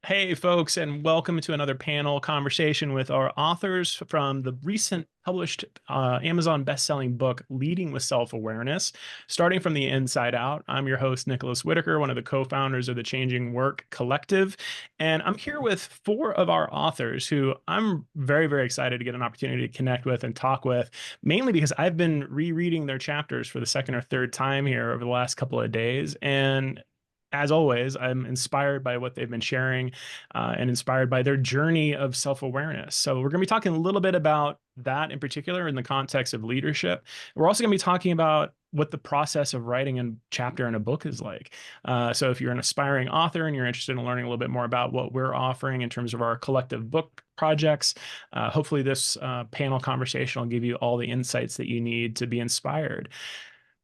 Hey, folks, and welcome to another panel conversation with our authors from the recent published Amazon best-selling book, Leading with Self-Awareness, Starting from the Inside Out. I'm your host, Nicholas Whitaker, one of the co-founders of the Changing Work Collective, and I'm here with four of our authors who I'm very, very excited to get an opportunity to connect with and talk with, mainly because I've been rereading their chapters for the second or third time here over the last couple of days, and as always, I'm inspired by what they've been sharing and inspired by their journey of self-awareness. So we're going to be talking a little bit about that in particular in the context of leadership. We're also going to be talking about what the process of writing a chapter in a book is like. So if you're an aspiring author and you're interested in learning a little bit more about what we're offering in terms of our collective book projects, hopefully this panel conversation will give you all the insights that you need to be inspired.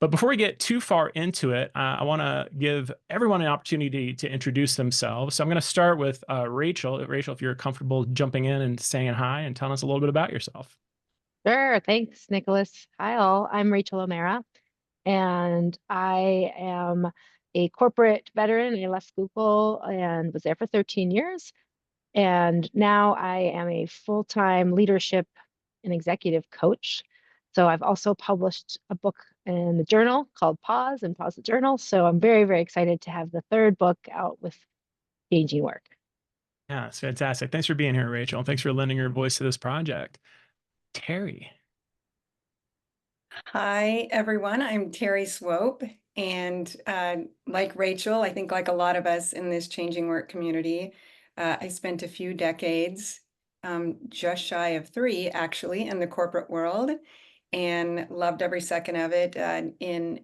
But before we get too far into it, I want to give everyone an opportunity to introduce themselves. So I'm going to start with Rachel. Rachel, if you're comfortable jumping in and saying hi and telling us a little bit about yourself. Sure. Thanks, Nicholas. Hi, all. I'm Rachel O'Mara, and I am a corporate veteran. I left Google and was there for 13 years. And now I am a full-time leadership and executive coach. So I've also published a book in the journal called Pause and Pause the Journal. So I'm very, very excited to have the third book out with Changing Work. Yeah, it's fantastic. Thanks for being here, Rachel. And thanks for lending your voice to this project. Terry. Hi, everyone. I'm Terry Swope. And like Rachel, I think like a lot of us in this changing work community, I spent a few decades, just shy of three actually, in the corporate world and loved every second of it in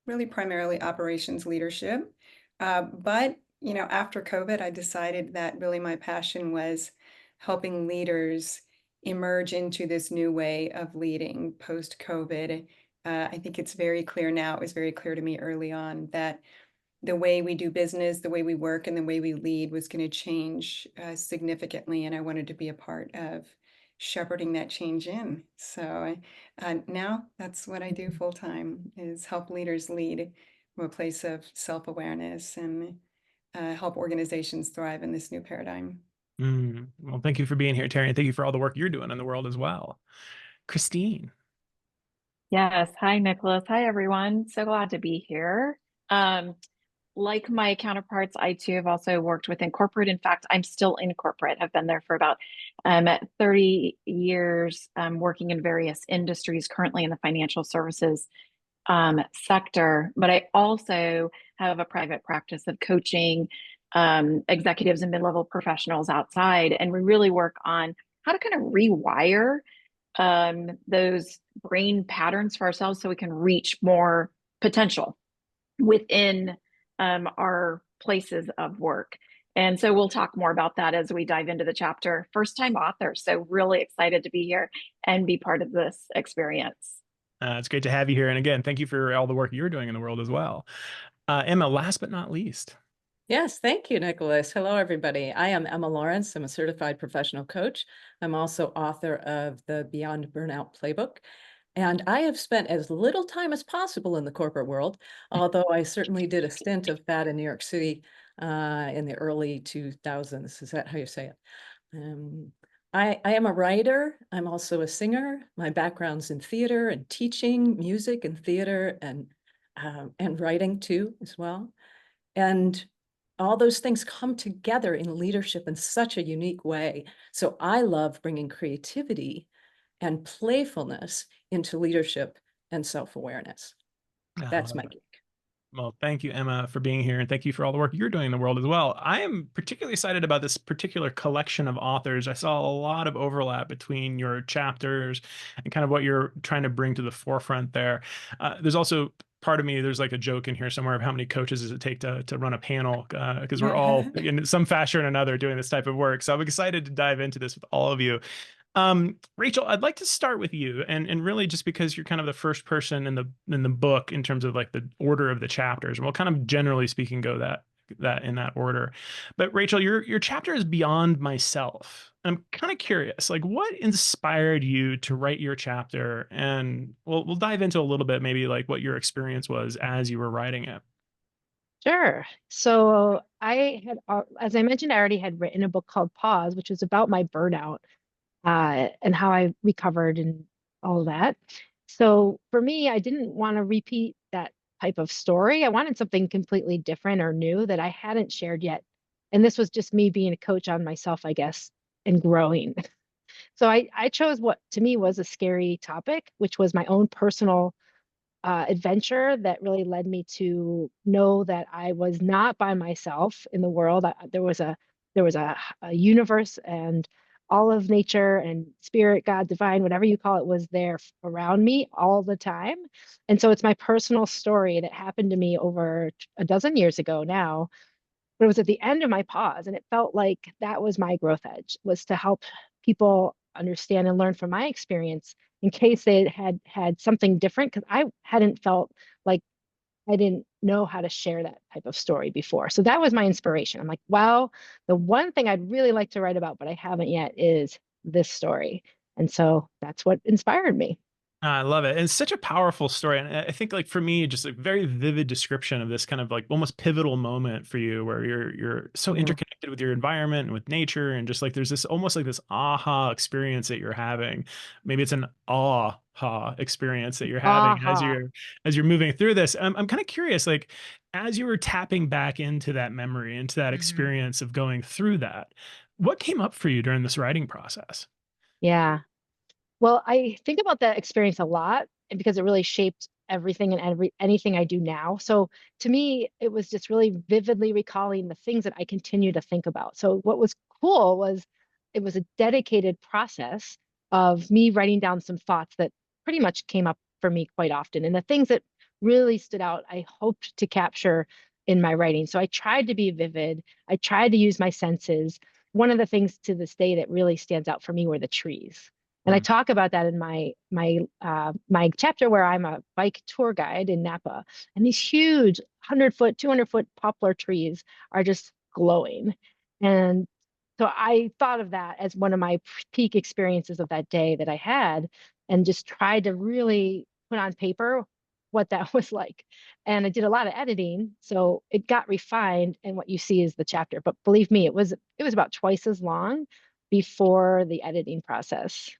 really primarily operations leadership. But, after COVID, I decided that really my passion was helping leaders emerge into this new way of leading post-COVID. I think it's very clear now, it was very clear to me early on that the way we do business, the way we work, and the way we lead was going to change significantly. And I wanted to be a part of shepherding that change in. So now that's what I do full time is help leaders lead from a place of self-awareness and help organizations thrive in this new paradigm. Well, thank you for being here, Terry, and thank you for all the work you're doing in the world as well. Christine. Yes. Hi, Nicholas. Hi, everyone. So glad to be here. Um, like my counterparts, I too have also worked within corporate. In fact, I'm still in corporate. I've been there for about 30 years, working in various industries, currently in the financial services sector. But I also have a private practice of coaching executives and mid-level professionals outside. And we really work on how to kind of rewire those brain patterns for ourselves so we can reach more potential within our places of work. And so we'll talk more about that as we dive into the chapter. First time author, so really excited to be here and be part of this experience. It's great to have you here. And again, thank you for all the work you're doing in the world as well. Emma, last but not least. Yes, thank you, Nicholas. Hello, everybody. I am Emma Lawrence. I'm a certified professional coach. I'm also author of the Beyond Burnout Playbook. And I have spent as little time as possible in the corporate world, although I certainly did a stint of that in New York City in the early 2000s. Is that how you say it? I am a writer. I'm also a singer. My background's in theater and teaching music and theater and writing too, as well. And all those things come together in leadership in such a unique way. So I love bringing creativity and playfulness into leadership and self-awareness. That's my gig. Well, thank you, Emma, for being here, and thank you for all the work you're doing in the world as well. I am particularly excited about this particular collection of authors. I saw a lot of overlap between your chapters and kind of what you're trying to bring to the forefront there. There's also part of me, there's like a joke in here somewhere of how many coaches does it take to run a panel, because we're all in some fashion or another doing this type of work. So I'm excited to dive into this with all of you. Rachel, I'd like to start with you, and really just because you're kind of the first person in the book in terms of like the order of the chapters. We'll kind of generally speaking go that in that order. But Rachel, your chapter is Beyond Myself. I'm kind of curious, like what inspired you to write your chapter? And we'll dive into a little bit maybe like what your experience was as you were writing it. Sure. So I had, as I mentioned, I already had written a book called Pause, which was about my burnout and how I recovered and all of that. So for me, I didn't want to repeat that type of story. I wanted something completely different or new that I hadn't shared yet. And this was just me being a coach on myself, I guess, and growing. So I chose what to me was a scary topic, which was my own personal adventure that really led me to know that I was not by myself in the world. There was a universe, and all of nature and spirit, God, divine, whatever you call it, was there around me all the time. And so it's my personal story that happened to me over a dozen years ago now, but it was at the end of my pause, and it felt like that was my growth edge, was to help people understand and learn from my experience in case they had had something different, because I hadn't felt like I didn't know how to share that type of story before. So that was my inspiration. I'm like, wow, the one thing I'd really like to write about but I haven't yet is this story. And so that's what inspired me. I love it. And it's such a powerful story. And I think like for me, just a very vivid description of this kind of like almost pivotal moment for you where you're so Yeah. interconnected with your environment and with nature. And just like there's this almost like this aha experience that you're having. Maybe it's an aha experience that you're having Aha. as you're moving through this. I'm kind of curious, like as you were tapping back into that memory, into that Mhm. experience of going through that, what came up for you during this writing process? Yeah. Well, I think about that experience a lot and because it really shaped everything and anything I do now. So to me, it was just really vividly recalling the things that I continue to think about. So what was cool was it was a dedicated process of me writing down some thoughts that pretty much came up for me quite often. And the things that really stood out, I hoped to capture in my writing. So I tried to be vivid. I tried to use my senses. One of the things to this day that really stands out for me were the trees, and I Mm. talk about that in my chapter where I'm a bike tour guide in Napa, and these huge 100-foot, 200-foot poplar trees are just glowing. And so I thought of that as one of my peak experiences of that day that I had, and just tried to really put on paper what that was like. And I did a lot of editing, so it got refined, and what you see is the chapter. But believe me, it was about twice as long before the editing process.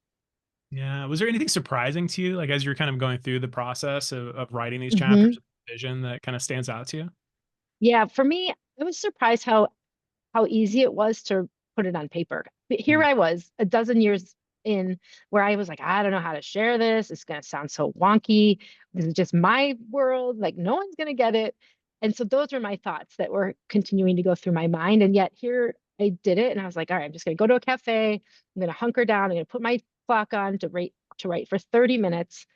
Yeah. Was there anything surprising to you, like as you're kind of going through the process of writing these Hmm. chapters, vision that kind of stands out to you? Yeah, for me, I was surprised how easy it was to put it on paper. But here Mm. I was a dozen years in where I was like, I don't know how to share this. It's going to sound so wonky. This is just my world. Like, no one's going to get it. And so those were my thoughts that were continuing to go through my mind. And yet here I did it. And I was like, all right, I'm just going to go to a cafe. I'm going to hunker down. I'm going to put my clock on to write for 30 minutes,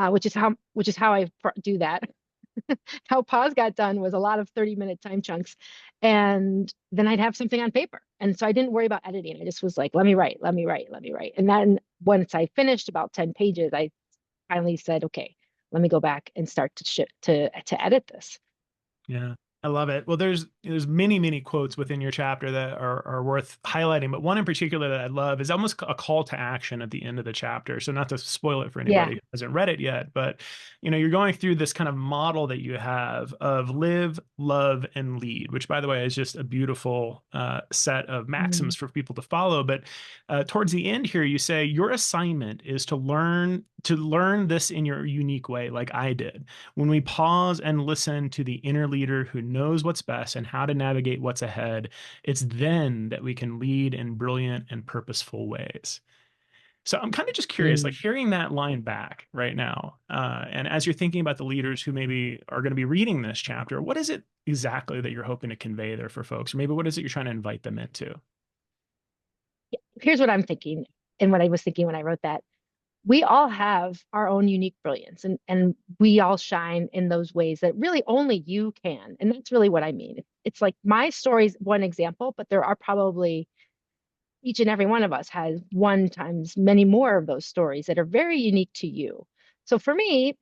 which is how I do that. How pause got done was a lot of 30-minute time chunks. And then I'd have something on paper. And so I didn't worry about editing. I just was like, let me write, let me write, let me write. And then once I finished about 10 pages, I finally said, okay, let me go back and start to edit this. Yeah, I love it. Well, there's many quotes within your chapter that are worth highlighting, but one in particular that I love is almost a call to action at the end of the chapter. So not to spoil it for Yeah. anybody who hasn't read it yet, but you're going through this kind of model that you have of live, love, and lead, which by the way is just a beautiful set of Mm. maxims for people to follow. But towards the end here, you say your assignment is to learn this in your unique way, like I did. When we pause and listen to the inner leader who knows what's best and how to navigate what's ahead, it's then that we can lead in brilliant and purposeful ways. So I'm kind of just curious, like Mm. hearing that line back right now, and as you're thinking about the leaders who maybe are going to be reading this chapter, what is it exactly that you're hoping to convey there for folks? Or maybe what is it you're trying to invite them into? Here's what I'm thinking and what I was thinking when I wrote that. We all have our own unique brilliance, and we all shine in those ways that really only you can. And that's really what I mean. It's like my story's one example, but there are probably each and every one of us has one times many more of those stories that are very unique to you. So for me,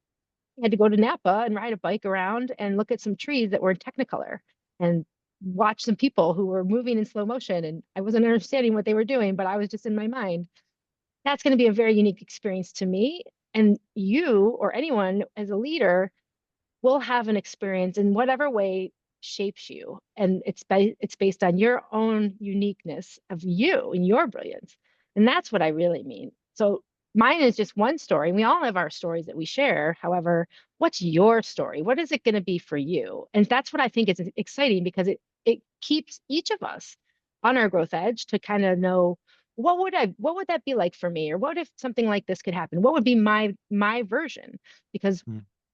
I had to go to Napa and ride a bike around and look at some trees that were in Technicolor and watch some people who were moving in slow motion. And I wasn't understanding what they were doing, but I was just in my mind. That's going to be a very unique experience to me. And you or anyone as a leader will have an experience in whatever way shapes you, and it's based on your own uniqueness of you and your brilliance. And that's what I really mean. So mine is just one story, and we all have our stories that we share. However, what's your story? What is it going to be for you? And that's what I think is exciting, because it keeps each of us on our growth edge to kind of know, what would that be like for me? Or what if something like this could happen? What would be my version? Because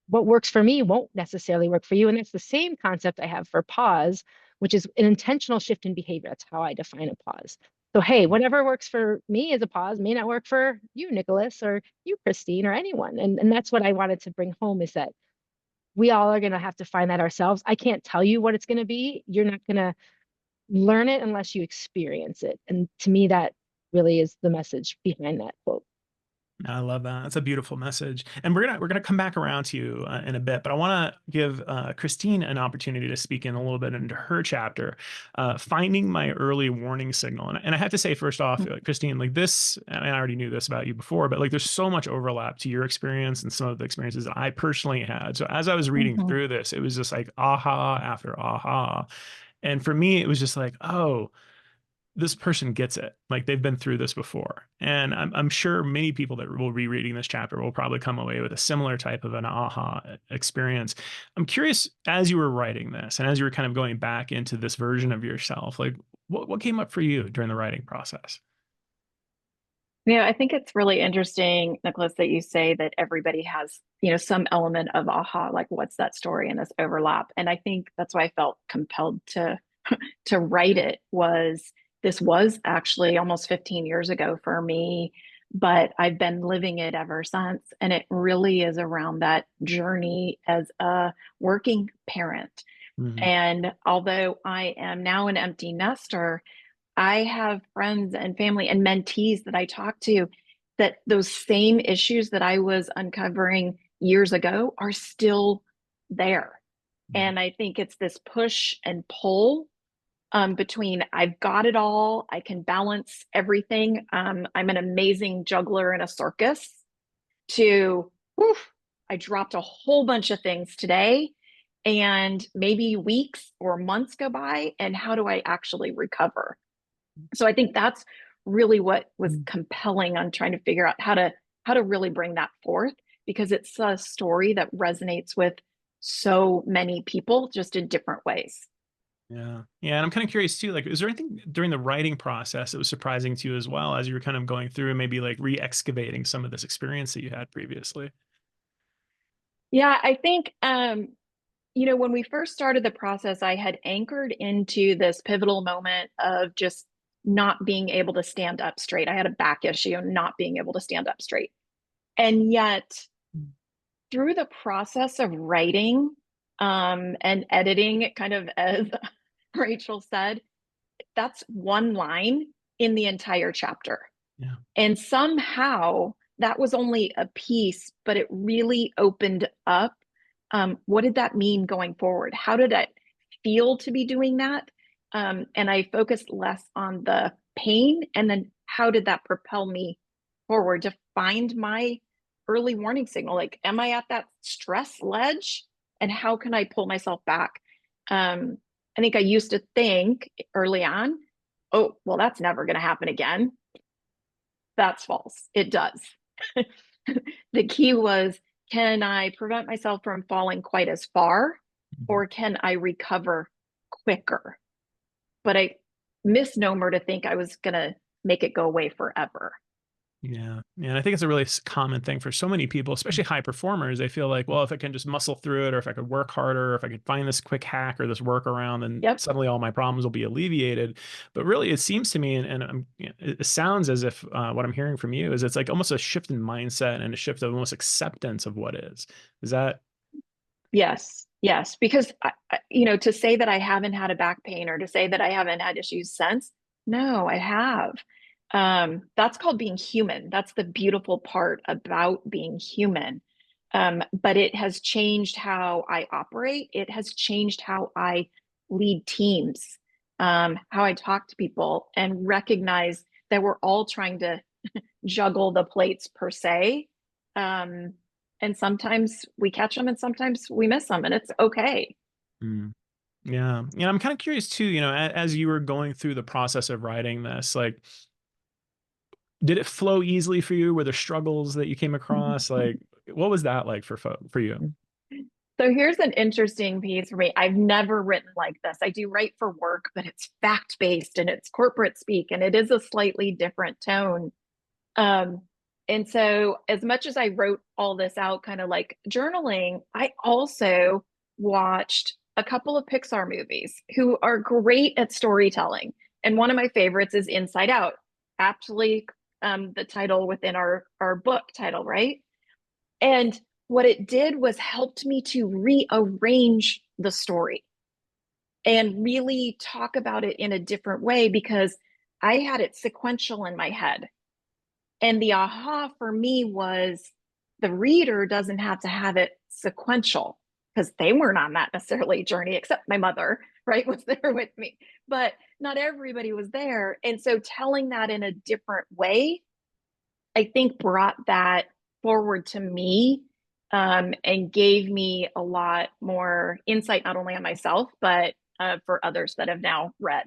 what works for me won't necessarily work for you. And it's the same concept I have for pause, which is an intentional shift in behavior. That's how I define a pause. So, hey, whatever works for me as a pause may not work for you, Nicholas, or you, Christine, or anyone. And that's what I wanted to bring home, is that we all are going to have to find that ourselves. I can't tell you what it's going to be. You're not going to learn it unless you experience it. And to me, that really is the message behind that quote. I love that. That's a beautiful message. And we're gonna come back around to you in a bit, but I want to give Christine an opportunity to speak in a little bit into her chapter, finding my early warning signal. And I have to say, first off, Christine, like this, and I already knew this about you before, but like there's so much overlap to your experience and some of the experiences that I personally had. So as I was reading through this, it was just like aha after aha. And for me, it was just like, oh, this person gets it. Like they've been through this before. And I'm sure many people that will be reading this chapter will probably come away with a similar type of an aha experience. I'm curious, as you were writing this and as you were kind of going back into this version of yourself, like what came up for you during the writing process? Yeah, I think it's really interesting, Nicholas, that you say that everybody has, some element of aha, like what's that story and this overlap. And I think that's why I felt compelled to write it. This was actually almost 15 years ago for me, but I've been living it ever since. And it really is around that journey as a working parent. And although I am now an empty nester, I have friends and family and mentees that I talk to that those same issues that I was uncovering years ago are still there. And I think it's this push and pull between I've got it all, I can balance everything. I'm an amazing juggler in a circus, to, woof, I dropped a whole bunch of things today, and maybe weeks or months go by, and how do I actually recover? So I think that's really what was compelling on trying to figure out how to really bring that forth, because it's a story that resonates with so many people, just in different ways. Yeah. Yeah. And I'm kind of curious too, like, is there anything during the writing process that was surprising to you as well, as you were kind of going through and maybe like re-excavating some of this experience that you had previously? Yeah, I think when we first started the process, I had anchored into this pivotal moment of just not being able to stand up straight. I had a back issue and not being able to stand up straight. And yet, through the process of writing and editing, kind of as Rachel said, that's one line in the entire chapter. Yeah. And somehow that was only a piece, but it really opened up. What did that mean going forward? How did it feel to be doing that? And I focused less on the pain, and then how did that propel me forward to find my early warning signal? Like, am I at that stress ledge? And how can I pull myself back? I think I used to think early on, oh, well, that's never going to happen again. That's false. It does. The key was, can I prevent myself from falling quite as far, or can I recover quicker? But I misnomer to think I was going to make it go away forever. Yeah. Yeah. And I think it's a really common thing for so many people, especially high performers. They feel like, well, if I can just muscle through it, or if I could work harder, or if I could find this quick hack or this workaround, then suddenly all my problems will be alleviated. But really, it seems to me, and it sounds as if what I'm hearing from you is it's like almost a shift in mindset and a shift of almost acceptance of what is. Is that? Yes. Yes. Because, to say that I haven't had a back pain, or to say that I haven't had issues since, no, I have. That's called being human. That's the beautiful part about being human. But it has changed how I operate. It has changed how I lead teams, how I talk to people, and recognize that we're all trying to juggle the plates per se. And sometimes we catch them and sometimes we miss them, and it's okay. Yeah. Yeah. I'm kind of curious too, as you were going through the process of writing this, like, did it flow easily for you? Were there struggles that you came across? Like, what was that like for you? So here's an interesting piece for me. I've never written like this. I do write for work, but it's fact-based and it's corporate speak, and it is a slightly different tone. Um, and so as much as I wrote all this out, kind of like journaling, I also watched a couple of Pixar movies who are great at storytelling. And one of my favorites is Inside Out, aptly the title within our book title, right? And what it did was helped me to rearrange the story and really talk about it in a different way because I had it sequential in my head. And the aha for me was the reader doesn't have to have it sequential because they weren't on that necessarily journey, except my mother, right, was there with me. But not everybody was there. And so telling that in a different way, I think brought that forward to me and gave me a lot more insight, not only on myself, but for others that have now read.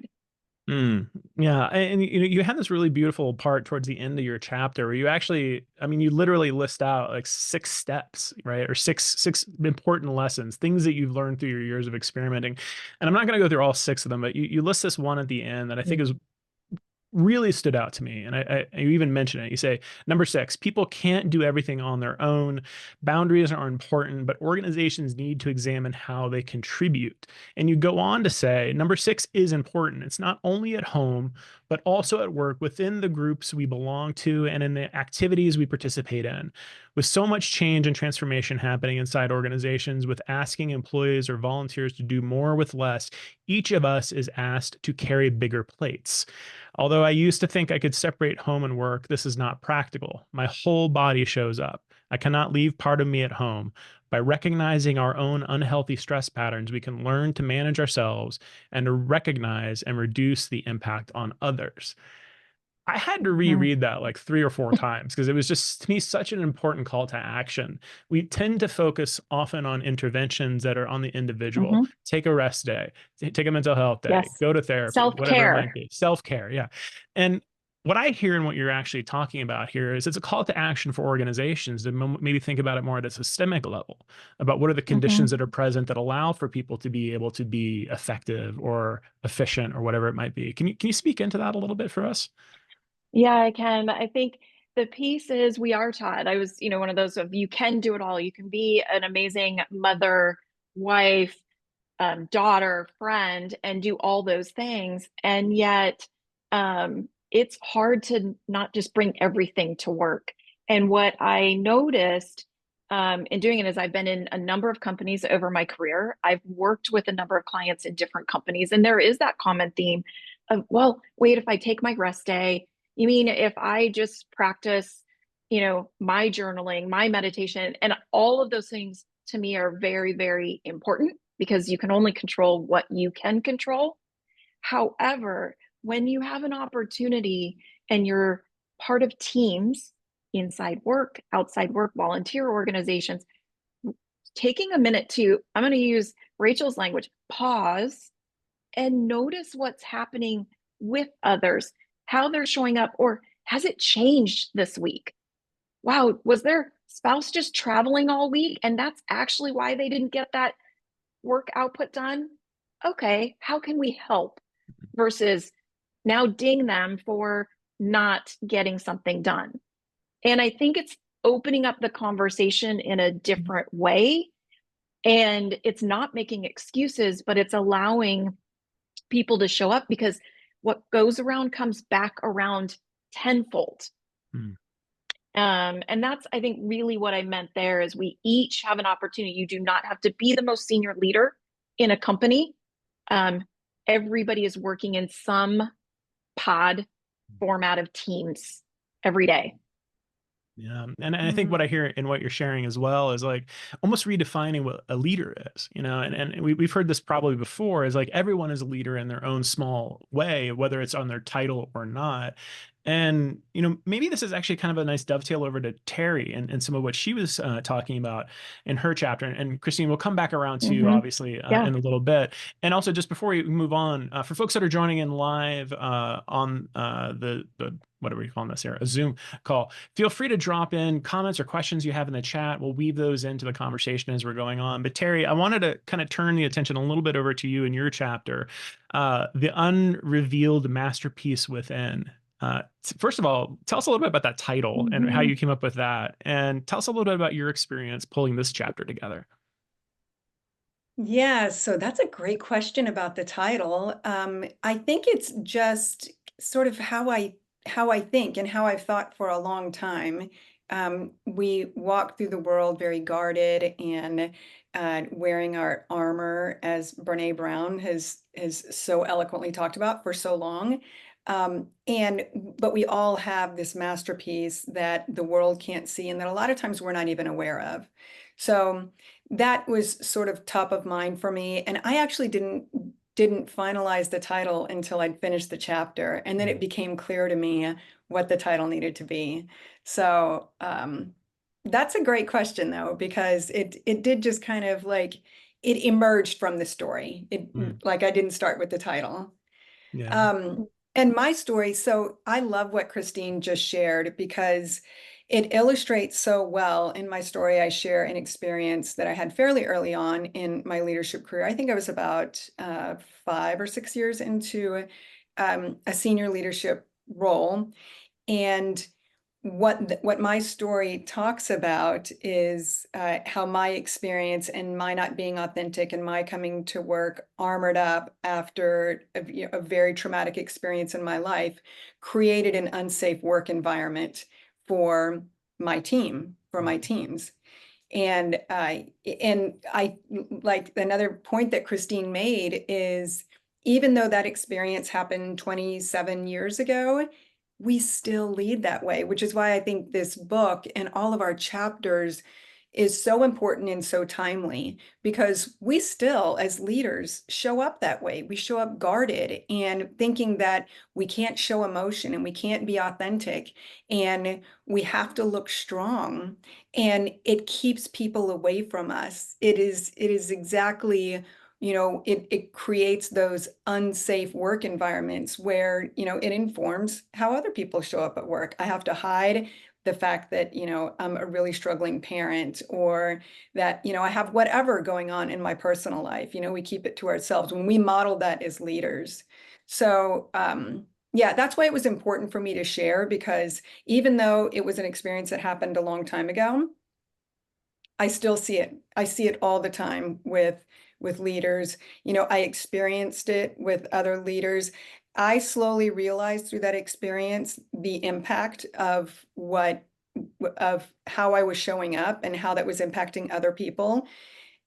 Mm, yeah, and you had this really beautiful part towards the end of your chapter where you actually, I mean, you literally list out like 6 steps, right? Or six important lessons, things that you've learned through your years of experimenting. And I'm not going to go through all 6 of them, but you list this one at the end that I think is really stood out to me. And you even mention it. You say, number 6, people can't do everything on their own. Boundaries are important, but organizations need to examine how they contribute. And you go on to say, number 6 is important. It's not only at home, but also at work, within the groups we belong to and in the activities we participate in. With so much change and transformation happening inside organizations, with asking employees or volunteers to do more with less, each of us is asked to carry bigger plates. Although I used to think I could separate home and work, this is not practical. My whole body shows up. I cannot leave part of me at home. By recognizing our own unhealthy stress patterns, we can learn to manage ourselves and to recognize and reduce the impact on others. I had to reread that like 3 or 4 times because it was just, to me, such an important call to action. We tend to focus often on interventions that are on the individual. Mm-hmm. Take a rest day, take a mental health day, Yes. go to therapy, whatever it might Self-care. be. Self-care, yeah. And what I hear and what you're actually talking about here is it's a call to action for organizations to maybe think about it more at a systemic level, about what are the Mm-hmm. conditions that are present that allow for people to be able to be effective or efficient or whatever it might be. Can you speak into that a little bit for us? Yeah, I can. I think the piece is we are taught. I was, one of those of you can do it all. You can be an amazing mother, wife, daughter, friend, and do all those things. And yet, it's hard to not just bring everything to work. And what I noticed in doing it is I've been in a number of companies over my career. I've worked with a number of clients in different companies, and there is that common theme of, well, wait, if I take my rest day, you mean if I just practice, my journaling, my meditation, and all of those things to me are very, very important because you can only control what you can control. However, when you have an opportunity and you're part of teams inside work, outside work, volunteer organizations, taking a minute to, I'm going to use Rachel's language, pause and notice what's happening with others, how they're showing up, or has it changed this week? Wow, was their spouse just traveling all week? And that's actually why they didn't get that work output done? Okay, how can we help? Versus now ding them for not getting something done. And I think it's opening up the conversation in a different way. And it's not making excuses, but it's allowing people to show up because what goes around comes back around tenfold. Hmm. And that's, I think, really what I meant there is we each have an opportunity. You do not have to be the most senior leader in a company. Everybody is working in some pod format of teams every day. Yeah. And I think what I hear in what you're sharing as well is like almost redefining what a leader is, and we've heard this probably before is like everyone is a leader in their own small way, whether it's on their title or not. And, maybe this is actually kind of a nice dovetail over to Terry and some of what she was talking about in her chapter. And Christine, we'll come back around to you, obviously, Yeah. in a little bit. And also, just before we move on, for folks that are joining in live on the what are we calling this here? A Zoom call. Feel free to drop in comments or questions you have in the chat. We'll weave those into the conversation as we're going on. But Terry, I wanted to kind of turn the attention a little bit over to you in your chapter, The Unrevealed Masterpiece Within. First of all, tell us a little bit about that title and how you came up with that. And tell us a little bit about your experience pulling this chapter together. Yeah, so that's a great question about the title. I think it's just sort of how I think and how I've thought for a long time. We walk through the world very guarded and wearing our armor, as Brene Brown has so eloquently talked about for so long. But we all have this masterpiece that the world can't see and that a lot of times we're not even aware of. So that was sort of top of mind for me. And I actually didn't finalize the title until I'd finished the chapter. And then it became clear to me what the title needed to be. So that's a great question, though, because it did just kind of like it emerged from the story. Like I didn't start with the title. Yeah. And my story, so I love what Christine just shared because it illustrates so well. In my story, I share an experience that I had fairly early on in my leadership career. I think I was about 5 or 6 years into a senior leadership role. And what my story talks about is how my experience and my not being authentic and my coming to work armored up after a very traumatic experience in my life created an unsafe work environment for my team, for my teams. And I like another point that Christine made is even though that experience happened 27 years ago, we still lead that way, which is why I think this book and all of our chapters is so important and so timely because we still, as leaders, show up that way. We show up guarded and thinking that we can't show emotion and we can't be authentic and we have to look strong. And it keeps people away from us. It is exactly it creates those unsafe work environments where, it informs how other people show up at work. I have to hide the fact that, I'm a really struggling parent or that, I have whatever going on in my personal life. We keep it to ourselves when we model that as leaders. So, yeah, that's why it was important for me to share because even though it was an experience that happened a long time ago, I still see it. I see it all the time with leaders. I experienced it with other leaders. I slowly realized through that experience the impact of how I was showing up and how that was impacting other people.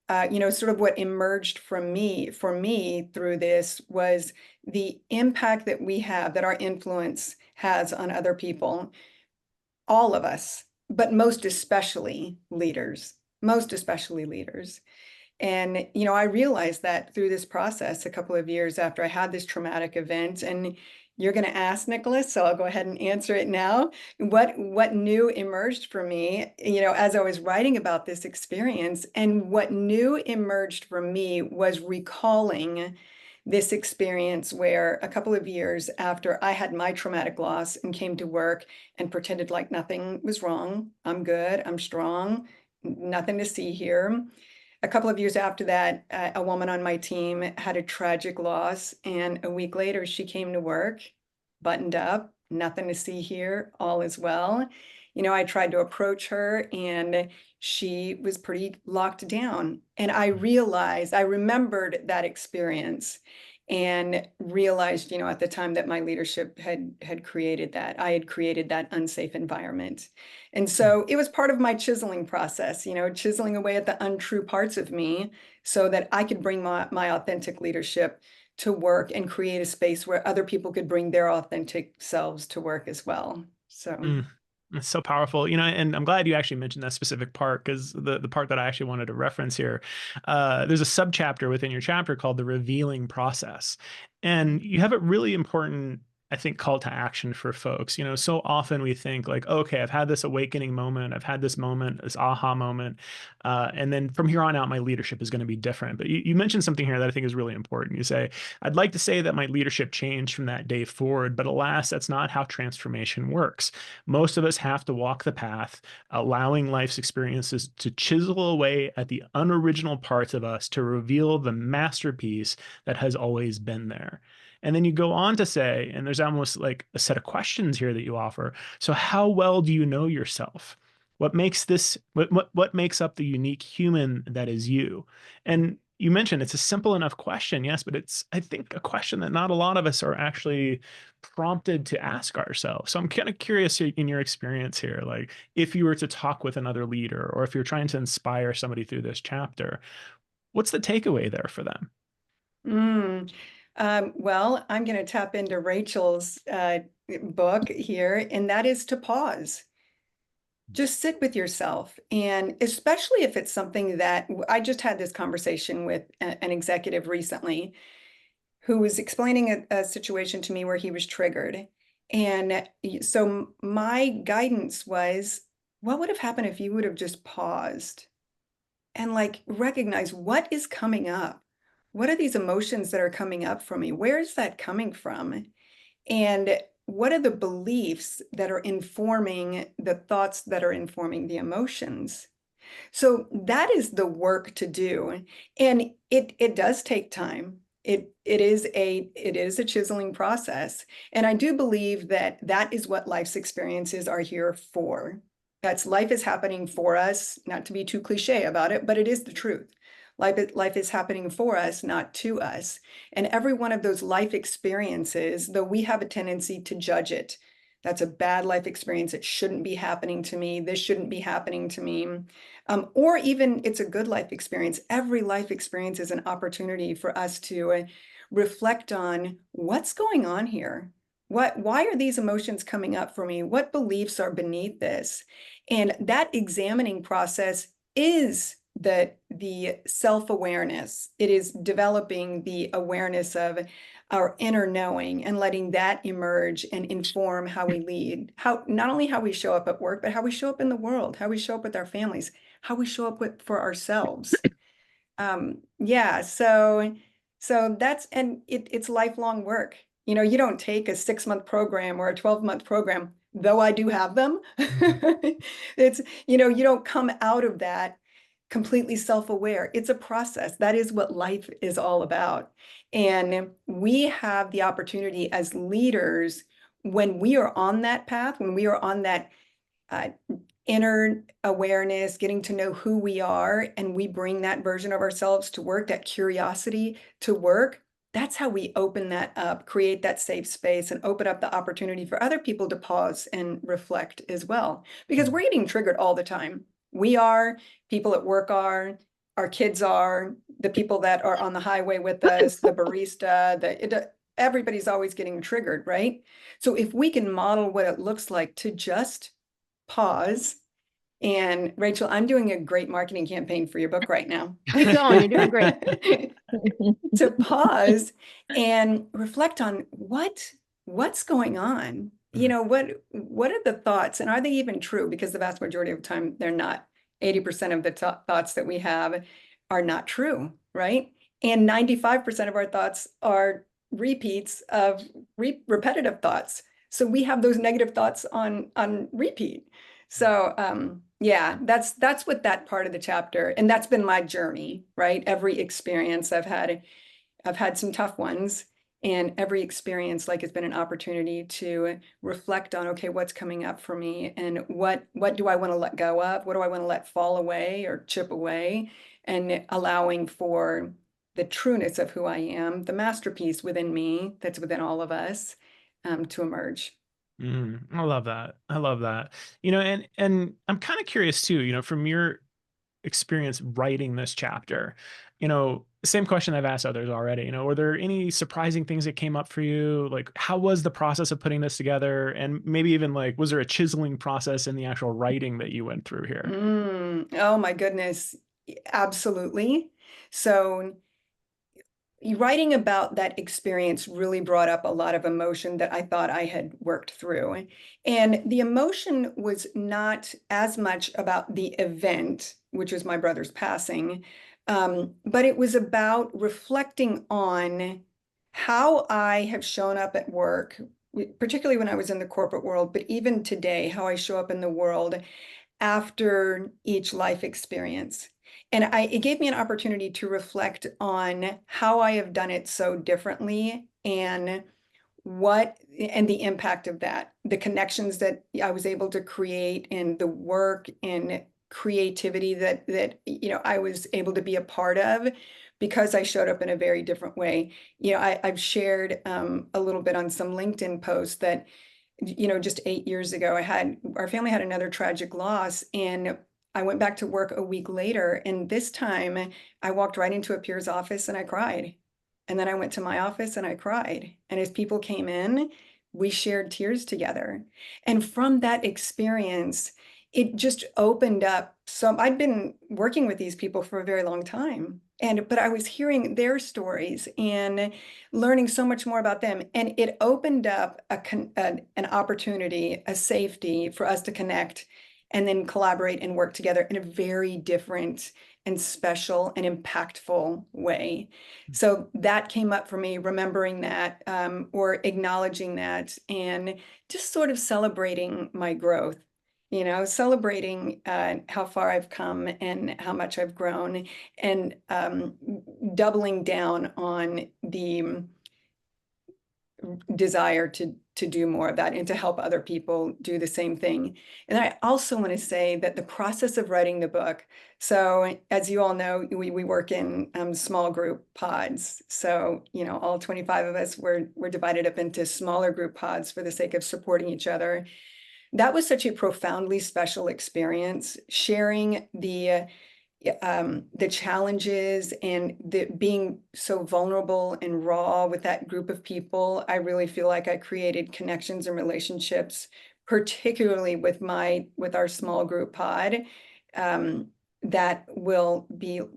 Sort of what emerged for me through this was the impact that we have, that our influence has on other people, all of us, but most especially leaders. And, I realized that through this process a couple of years after I had this traumatic event. And you're going to ask, Nicholas, so I'll go ahead and answer it now. What new emerged for me, as I was writing about this experience, and what new emerged for me was recalling this experience where a couple of years after I had my traumatic loss and came to work and pretended like nothing was wrong. I'm good. I'm strong. Nothing to see here. A couple of years after that, a woman on my team had a tragic loss, and a week later she came to work, buttoned up, nothing to see here, all is well. I tried to approach her and she was pretty locked down. And I remembered that experience and realized, at the time that my leadership had created that. I had created that unsafe environment. And so it was part of my chiseling process, chiseling away at the untrue parts of me so that I could bring my authentic leadership to work and create a space where other people could bring their authentic selves to work as well. So. It's so powerful, and I'm glad you actually mentioned that specific part because the part that I actually wanted to reference here, there's a subchapter within your chapter called the revealing process. And you have a really important I think, call to action for folks. So often we think like, okay, I've had this awakening moment, I've had this moment, this aha moment, and then from here on out, my leadership is going to be different. But you mentioned something here that I think is really important. You say, I'd like to say that my leadership changed from that day forward, but alas, that's not how transformation works. Most of us have to walk the path, allowing life's experiences to chisel away at the unoriginal parts of us to reveal the masterpiece that has always been there. And then you go on to say, and there's almost like a set of questions here that you offer. So how well do you know yourself? What makes this, what makes up the unique human that is you? And you mentioned it's a simple enough question, yes, but it's, I think, a question that not a lot of us are actually prompted to ask ourselves. So I'm kind of curious in your experience here, like if you were to talk with another leader or if you're trying to inspire somebody through this chapter, what's the takeaway there for them? Mm. Well, I'm going to tap into Rachel's book here, and that is to pause. Just sit with yourself. And especially if it's something that I just had this conversation with an executive recently who was explaining a situation to me where he was triggered. And so my guidance was, what would have happened if you would have just paused and like recognize what is coming up? What are these emotions that are coming up for me? Where is that coming from? And what are the beliefs that are informing the thoughts that are informing the emotions? So that is the work to do. And it does take time. It is a chiseling process. And I do believe that that is what life's experiences are here for. That's life is happening for us, not to be too cliche about it, but it is the truth. Life is happening for us, not to us. And every one of those life experiences, though we have a tendency to judge it, that's a bad life experience. It shouldn't be happening to me. This shouldn't be happening to me. Or even it's a good life experience. Every life experience is an opportunity for us to reflect on what's going on here. Why are these emotions coming up for me? What beliefs are beneath this? And that examining process is the self-awareness. It is developing the awareness of our inner knowing and letting that emerge and inform how we lead, how not only how we show up at work, but how we show up in the world, how we show up with our families, how we show up for ourselves. Yeah, so that's, and it's lifelong work. You don't take a 6-month program or a 12-month program, though I do have them. It's, you don't come out of that completely self-aware. It's a process. That is what life is all about. And we have the opportunity as leaders, when we are on that path, when we are on that inner awareness, getting to know who we are, and we bring that version of ourselves to work, that curiosity to work, that's how we open that up, create that safe space, and open up the opportunity for other people to pause and reflect as well. Because we're getting triggered all the time. We are, people at work are, our kids are, the people that are on the highway with us, the barista, everybody's always getting triggered, right? So if we can model what it looks like to just pause. And Rachel, I'm doing a great marketing campaign for your book right now. Keep going, you're doing great. To pause and reflect on what's going on. What are the thoughts, and are they even true? Because the vast majority of the time they're not. 80% of the thoughts that we have are not true, right? And 95% of our thoughts are repeats of repetitive thoughts. So we have those negative thoughts on repeat. So yeah, that's what that part of the chapter, and that's been my journey, right? Every experience I've had some tough ones, and every experience like has been an opportunity to reflect on, okay, what's coming up for me, and what do I want to let go of? What do I want to let fall away or chip away? And allowing for the trueness of who I am, the masterpiece within me that's within all of us, to emerge. I love that. I love that. And I'm kind of curious too, from your experience writing this chapter, same question I've asked others already, were there any surprising things that came up for you? Like, how was the process of putting this together? And maybe even like, was there a chiseling process in the actual writing that you went through here? Oh my goodness. Absolutely. So writing about that experience really brought up a lot of emotion that I thought I had worked through. And the emotion was not as much about the event, which was my brother's passing, but it was about reflecting on how I have shown up at work, particularly when I was in the corporate world, but even today, how I show up in the world after each life experience. And it gave me an opportunity to reflect on how I have done it so differently and the impact of that, the connections that I was able to create and the work and creativity that I was able to be a part of because I showed up in a very different way. I've shared a little bit on some LinkedIn posts that just 8 years ago, our family had another tragic loss, and I went back to work a week later. And this time I walked right into a peer's office and I cried. And then I went to my office and I cried. And as people came in, we shared tears together. And from that experience, it just opened up. So I'd been working with these people for a very long time. But I was hearing their stories and learning so much more about them. And it opened up an opportunity, a safety for us to connect and then collaborate and work together in a very different and special and impactful way. So that came up for me, remembering that or acknowledging that and just sort of celebrating my growth. Celebrating how far I've come and how much I've grown, and doubling down on the desire to do more of that and to help other people do the same thing. And I also want to say that the process of writing the book, so as you all know, we work in small group pods. So, all 25 of us we're divided up into smaller group pods for the sake of supporting each other. That was such a profoundly special experience, sharing the challenges and being so vulnerable and raw with that group of people. I really feel like I created connections and relationships, particularly with our small group pod, that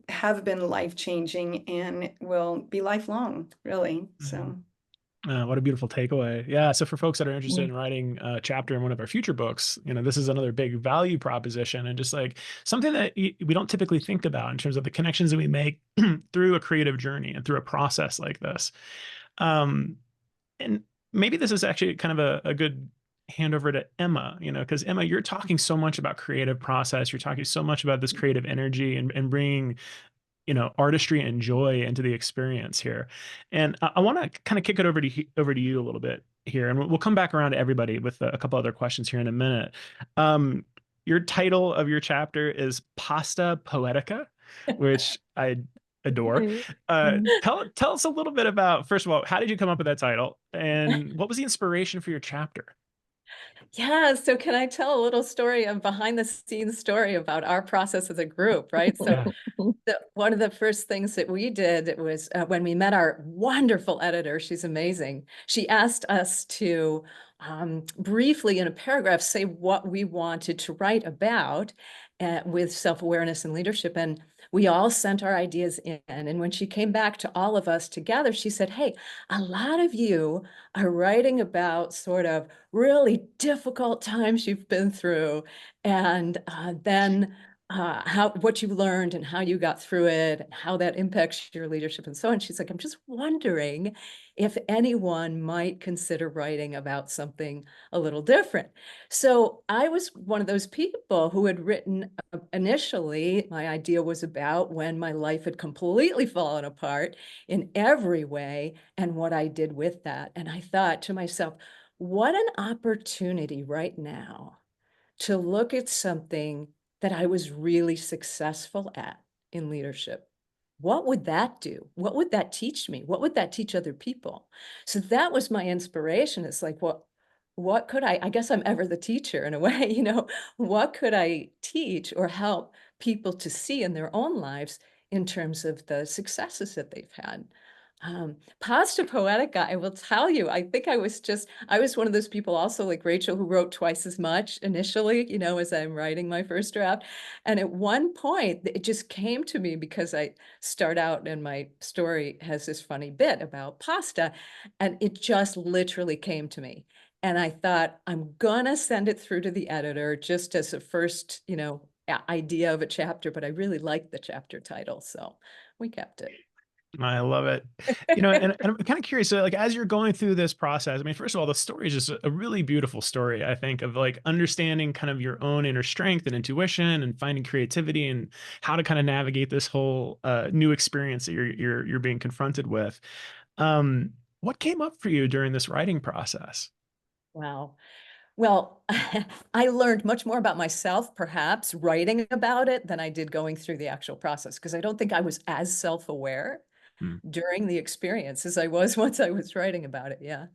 have been life-changing and will be lifelong, really. So. What a beautiful takeaway. Yeah. So for folks that are interested in writing a chapter in one of our future books, this is another big value proposition and just like something that we don't typically think about in terms of the connections that we make through a creative journey and through a process like this. And maybe this is actually kind of a good handover to Emma, because Emma, you're talking so much about creative process. You're talking so much about this creative energy and bringing artistry and joy into the experience here. And I want to kind of kick it over to you a little bit here, and we'll come back around to everybody with a couple other questions here in a minute. Your title of your chapter is Pasta Poetica, which I adore. Tell us a little bit about, first of all, how did you come up with that title, and what was the inspiration for your chapter? Yeah, so can I tell a little story, a behind the scenes story about our process as a group, right? So one of the first things that we did was when we met our wonderful editor, she's amazing. She asked us to briefly in a paragraph say what we wanted to write about with self-awareness and leadership. And we all sent our ideas in. And when she came back to all of us together, she said, hey, a lot of you are writing about sort of really difficult times you've been through. And then what you learned and how you got through it, and how that impacts your leadership and so on. She's like, I'm just wondering if anyone might consider writing about something a little different. So I was one of those people who had written initially, my idea was about when my life had completely fallen apart in every way and what I did with that. And I thought to myself, what an opportunity right now to look at something that I was really successful at in leadership. What would that do? What would that teach me? What would that teach other people? So that was my inspiration. It's like, what could I guess I'm ever the teacher in a way, what could I teach or help people to see in their own lives in terms of the successes that they've had? Pasta Poetica, I will tell you, I think I was one of those people also like Rachel who wrote twice as much initially, you know, as I'm writing my first draft. And at one point, it just came to me because I start out and my story has this funny bit about pasta, and it just literally came to me. And I thought, I'm gonna send it through to the editor just as a first, you know, idea of a chapter, but I really liked the chapter title, so we kept it. I love it. You know, and I'm kind of curious, so like as you're going through this process, I mean, first of all, the story is just a really beautiful story, I think, of like understanding kind of your own inner strength and intuition and finding creativity and how to kind of navigate this whole new experience that you're being confronted with. What came up for you during this writing process? Wow. Well, I learned much more about myself, perhaps writing about it than I did going through the actual process, because I don't think I was as self-aware Hmm. during the experience as I was once I was writing about it. Yeah.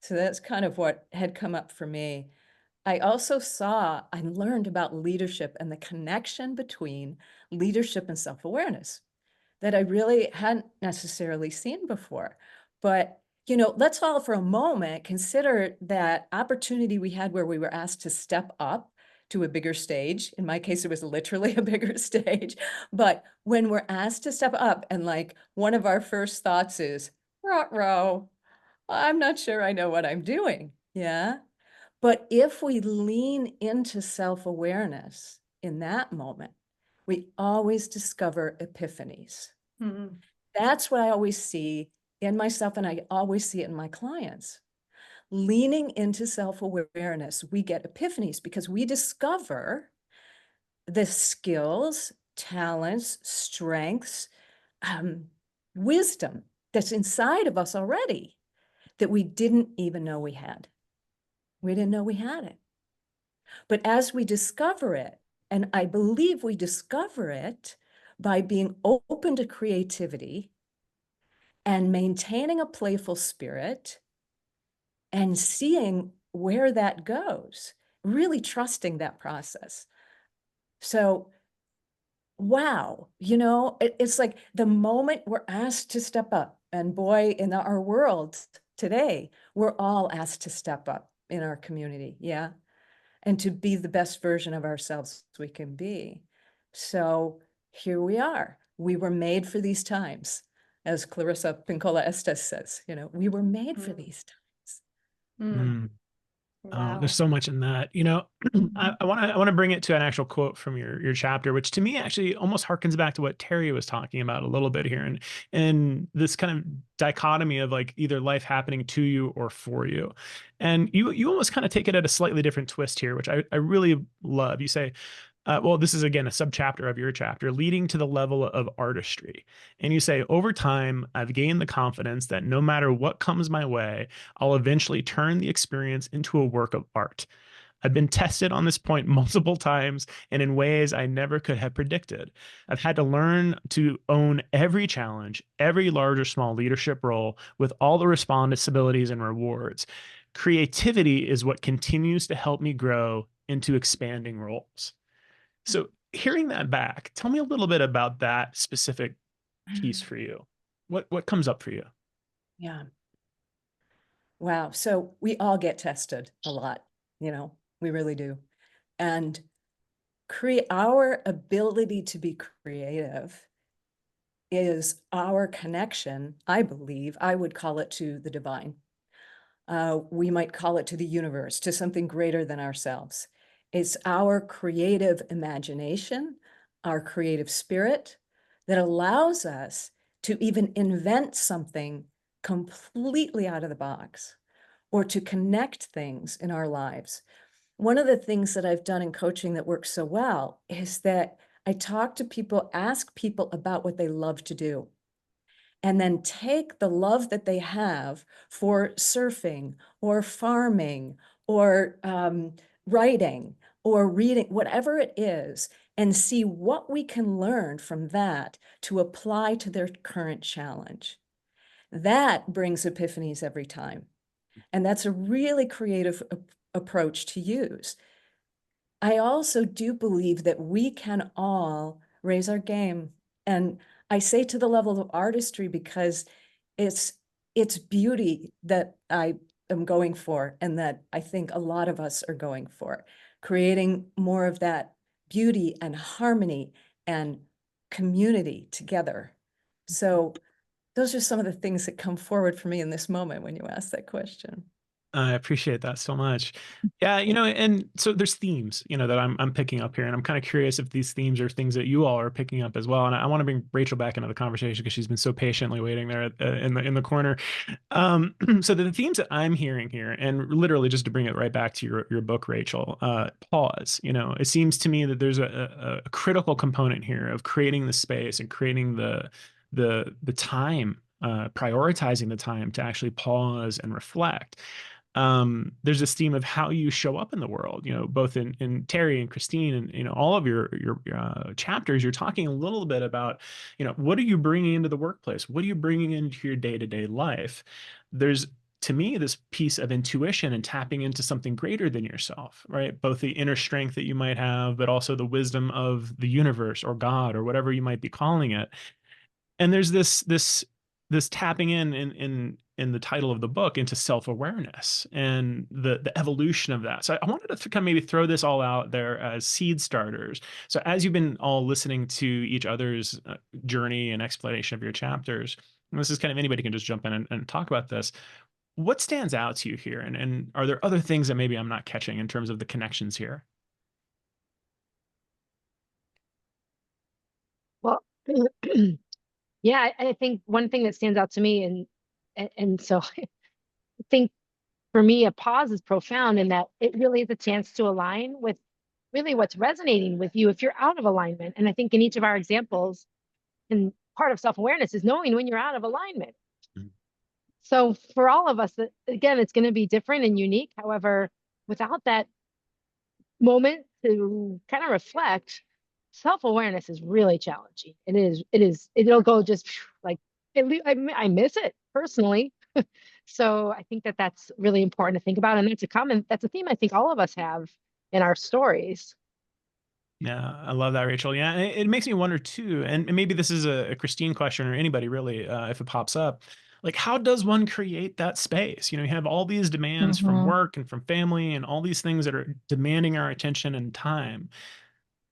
So that's kind of what had come up for me. I learned about leadership and the connection between leadership and self-awareness that I really hadn't necessarily seen before. But, you know, let's all for a moment consider that opportunity we had where we were asked to step up to a bigger stage. In my case, it was literally a bigger stage. But when we're asked to step up and like one of our first thoughts is, row, I'm not sure I know what I'm doing. Yeah. But if we lean into self-awareness in that moment, we always discover epiphanies. Mhm. That's what I always see in myself, and I always see it in my clients. Leaning into self-awareness, we get epiphanies because we discover the skills, talents, strengths, um, wisdom that's inside of us already that we didn't even know we had. We didn't know we had it. But as we discover it, and I believe we discover it by being open to creativity and maintaining a playful spirit and seeing where that goes, really trusting that process. So, wow, you know, it's like the moment we're asked to step up, and boy, in our world today, we're all asked to step up in our community. Yeah. And to be the best version of ourselves we can be. So here we are. We were made for these times. As Clarissa Pinkola Estes says, you know, we were made for Mm. these times. Mm. Mm. Oh, there's Wow. so much in that. You know, I want to bring it to an actual quote from your chapter, which to me actually almost harkens back to what Terry was talking about a little bit here, and this kind of dichotomy of like either life happening to you or for you, and you almost kind of take it at a slightly different twist here, which I really love. You say, well, this is again a subchapter of your chapter, leading to the level of artistry. And you say, over time, I've gained the confidence that no matter what comes my way, I'll eventually turn the experience into a work of art. I've been tested on this point multiple times and in ways I never could have predicted. I've had to learn to own every challenge, every large or small leadership role with all the responsibilities and rewards. Creativity is what continues to help me grow into expanding roles. So hearing that back, tell me a little bit about that specific piece for you. What comes up for you? Yeah. Wow. So we all get tested a lot, you know, we really do. And our ability to be creative is our connection, I believe, I would call it to the divine. We might call it to the universe, to something greater than ourselves. It's our creative imagination, our creative spirit that allows us to even invent something completely out of the box or to connect things in our lives. One of the things that I've done in coaching that works so well is that I talk to people, ask people about what they love to do, and then take the love that they have for surfing or farming or writing or reading, whatever it is, and see what we can learn from that to apply to their current challenge. That brings epiphanies every time. And that's a really creative approach to use. I also do believe that we can all raise our game. And I say to the level of artistry because it's beauty that I am going for, and that I think a lot of us are going for, creating more of that beauty and harmony and community together. So those are some of the things that come forward for me in this moment when you ask that question. I appreciate that so much. Yeah, and so there's themes, that I'm picking up here, and I'm kind of curious if these themes are things that you all are picking up as well. And I want to bring Rachel back into the conversation because she's been so patiently waiting there in the corner. So the themes that I'm hearing here, and literally just to bring it right back to your book, Rachel, pause. It seems to me that there's a critical component here of creating the space and creating the time, prioritizing the time to actually pause and reflect. There's this theme of how you show up in the world, both in Terry and Christine and, all of your chapters. You're talking a little bit about, what are you bringing into the workplace? What are you bringing into your day-to-day life? There's, to me, this piece of intuition and tapping into something greater than yourself, right? Both the inner strength that you might have, but also the wisdom of the universe or God or whatever you might be calling it. And there's this tapping in the title of the book into self-awareness and the evolution of that. So I wanted to kind of maybe throw this all out there as seed starters. So as you've been all listening to each other's journey and explanation of your chapters, and this is kind of anybody can just jump in and talk about this. What stands out to you here? And are there other things that maybe I'm not catching in terms of the connections here? Well, yeah, I think one thing that stands out to me, and so I think for me, a pause is profound in that it really is a chance to align with really what's resonating with you if you're out of alignment. And I think in each of our examples, and part of self-awareness is knowing when you're out of alignment. Mhm. So for all of us, again, it's going to be different and unique. However, without that moment to kind of reflect, self-awareness is really challenging. It'll go just like, I miss it personally. So I think that that's really important to think about. And that's a theme I think all of us have in our stories. Yeah, I love that, Rachel. Yeah, and it makes me wonder too, and maybe this is a Christine question or anybody really, if it pops up, like how does one create that space? You have all these demands from Mhm. work and from family and all these things that are demanding our attention and time.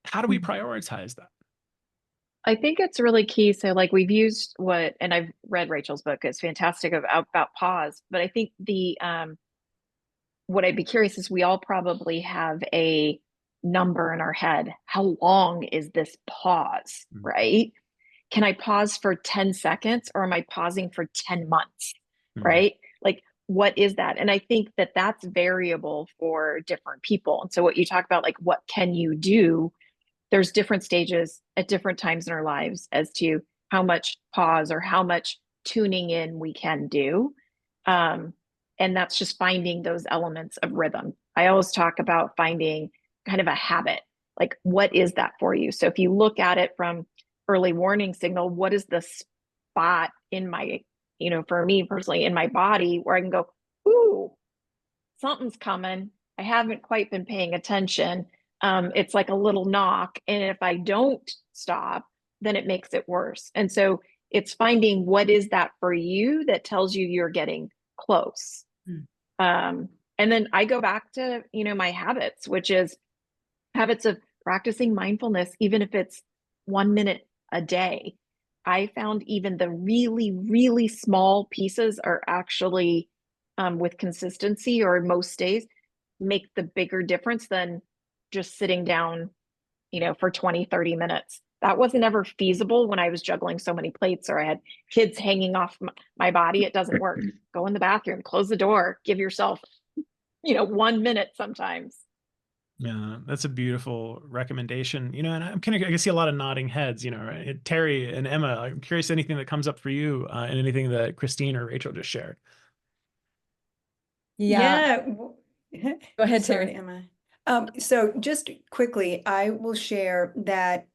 How do we prioritize that? I think it's really key. So, like, we've used and I've read Rachel's book. It's fantastic about pause. But I think what I'd be curious is we all probably have a number in our head. How long is this pause, Mhm. right? Can I pause for 10 seconds or am I pausing for 10 months, Mhm. right? Like, what is that? And I think that that's variable for different people. And so, what you talk about, like, what can you do? There's different stages at different times in our lives as to how much pause or how much tuning in we can do. Um, and that's just finding those elements of rhythm. I always talk about finding kind of a habit. Like, what is that for you? So if you look at it from early warning signal, what is the spot in my, for me personally, in my body where I can go, ooh, something's coming. I haven't quite been paying attention. It's like a little knock. And if I don't stop, then it makes it worse. And so it's finding what is that for you that tells you you're getting close. Mm. And then I go back to, my habits, which is habits of practicing mindfulness, even if it's 1 minute a day. I found even the really, really small pieces are actually, with consistency or most days, make the bigger difference than just sitting down, for 20, 30 minutes. That wasn't ever feasible when I was juggling so many plates or I had kids hanging off my body. It doesn't work. Go in the bathroom, close the door, give yourself, 1 minute sometimes. Yeah, that's a beautiful recommendation. And I'm kind of, I can see a lot of nodding heads, right? Terry and Emma, I'm curious anything that comes up for you and anything that Christine or Rachel just shared. Yeah. Yeah. Go ahead, Sorry, Terry. Emma. So just quickly, I will share that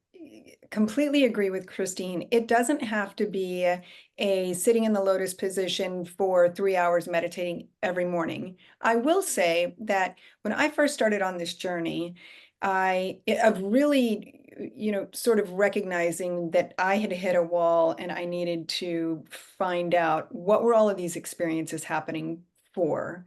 completely agree with Christine. It doesn't have to be a sitting in the lotus position for 3 hours meditating every morning. I will say that when I first started on this journey, of really sort of recognizing that I had hit a wall and I needed to find out what were all of these experiences happening for.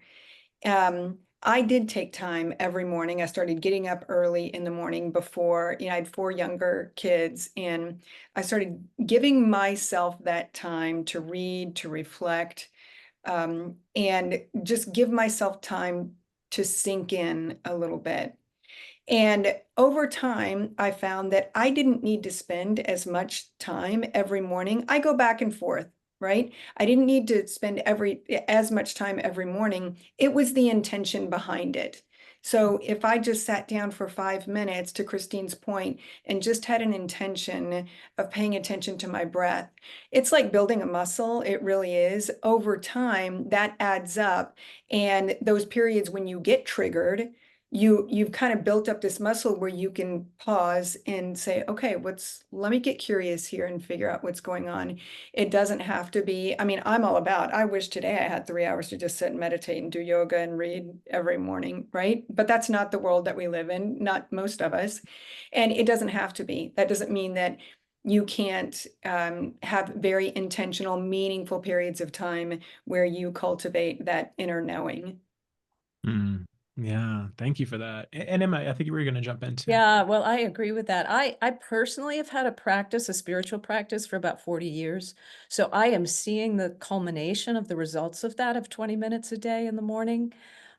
I did take time every morning. I started getting up early in the morning before, I had 4 younger kids, and I started giving myself that time to read, to reflect, and just give myself time to sink in a little bit. And over time, I found that I didn't need to spend as much time every morning. I go back and forth, right? I didn't need to spend as much time every morning. It was the intention behind it. So if I just sat down for 5 minutes, to Christine's point, and just had an intention of paying attention to my breath, it's like building a muscle. It really is. Over time, that adds up. And those periods when you get triggered, you've kind of built up this muscle where you can pause and say, okay, let me get curious here and figure out what's going on. It doesn't have to be, I mean, I wish today I had 3 hours to just sit and meditate and do yoga and read every morning, right? But that's not the world that we live in, not most of us. And it doesn't have to be. That doesn't mean that you can't have very intentional, meaningful periods of time where you cultivate that inner knowing. Mm. Yeah, thank you for that. And Emma, I think you were going to jump into. Yeah, well, I agree with that. I personally have had a spiritual practice for about 40 years. So I am seeing the culmination of the results of that, of 20 minutes a day in the morning.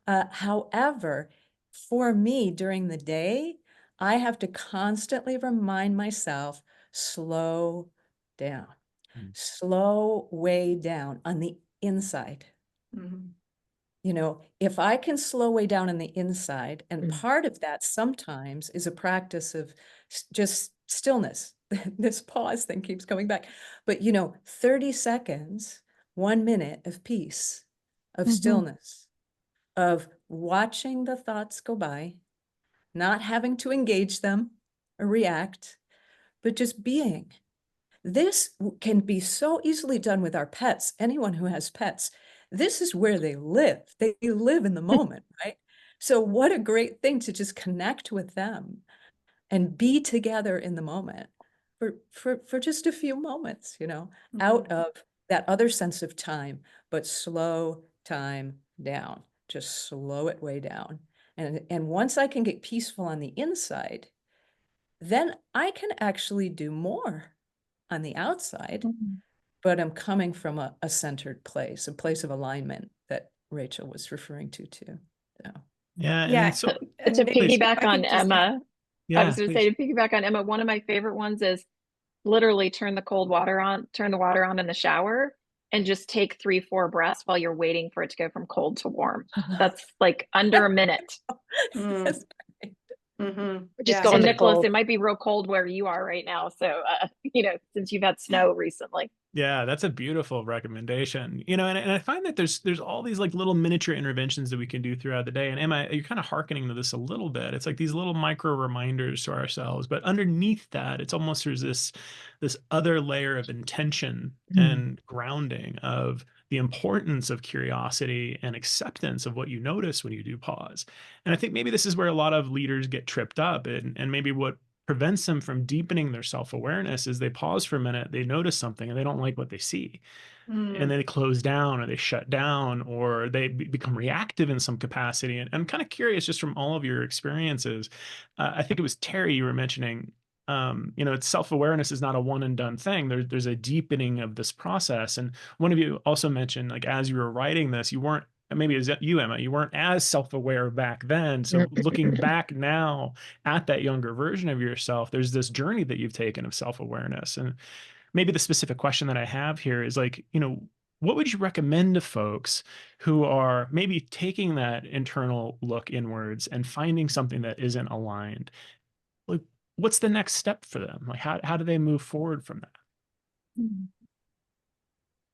However, for me during the day, I have to constantly remind myself, slow down, slow way down on the inside. Mhm. If I can slow way down on the inside, and part of that sometimes is a practice of just stillness. This pause thing keeps coming back. But 30 seconds, 1 minute of peace, of stillness, of watching the thoughts go by, not having to engage them or react, but just being. This can be so easily done with our pets. Anyone who has pets, this is where they live. They live in the moment, right? So what a great thing to just connect with them and be together in the moment for just a few moments, out of that other sense of time, but slow time down, just slow it way down. And once I can get peaceful on the inside, then I can actually do more on the outside, but I'm coming from a centered place, a place of alignment that Rachel was referring to too. So. Yeah, Yeah. and so To piggyback on Emma, I was yeah, going to say, to piggyback on Emma, one of my favorite ones is literally turn the water on in the shower and just take 3-4 breaths while you're waiting for it to go from cold to warm. That's like under a minute. That's great. Just Yeah. go, In the Nicholas, cold. it might be real cold where you are right now. So, since you've had snow recently. Yeah, that's a beautiful recommendation. And I find that there's all these like little miniature interventions that we can do throughout the day. And Emma, you're kind of hearkening to this a little bit. It's like these little micro reminders to ourselves, but underneath that, it's almost there's this other layer of intention and grounding of the importance of curiosity and acceptance of what you notice when you do pause. And I think maybe this is where a lot of leaders get tripped up, and maybe what prevents them from deepening their self-awareness is they pause for a minute, they notice something and they don't like what they see. And then they close down or they shut down or they become reactive in some capacity. And I'm kind of curious just from all of your experiences. I think it was Terry you were mentioning, it's self-awareness is not a one and done thing. There's a deepening of this process. And one of you also mentioned, like, as you were writing this, you weren't, maybe it was you, Emma, you weren't as self-aware back then. So looking back now at that younger version of yourself, there's this journey that you've taken of self-awareness. And maybe the specific question that I have here is like, what would you recommend to folks who are maybe taking that internal look inwards and finding something that isn't aligned? Like, what's the next step for them? Like, how do they move forward from that?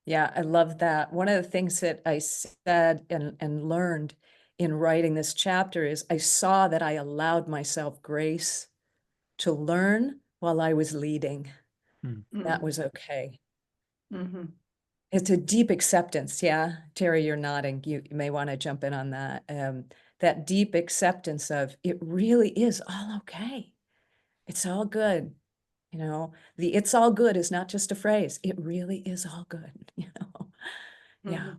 Yeah, I love that. One of the things that I said and learned in writing this chapter is I saw that I allowed myself grace to learn while I was leading. That was okay. It's a deep acceptance. Yeah, Terry, you're nodding. You may want to jump in on that. That deep acceptance of it really is all okay. It's all good. You know, the it's all good is not just a phrase. It really is all good, you know? Yeah. Mhm.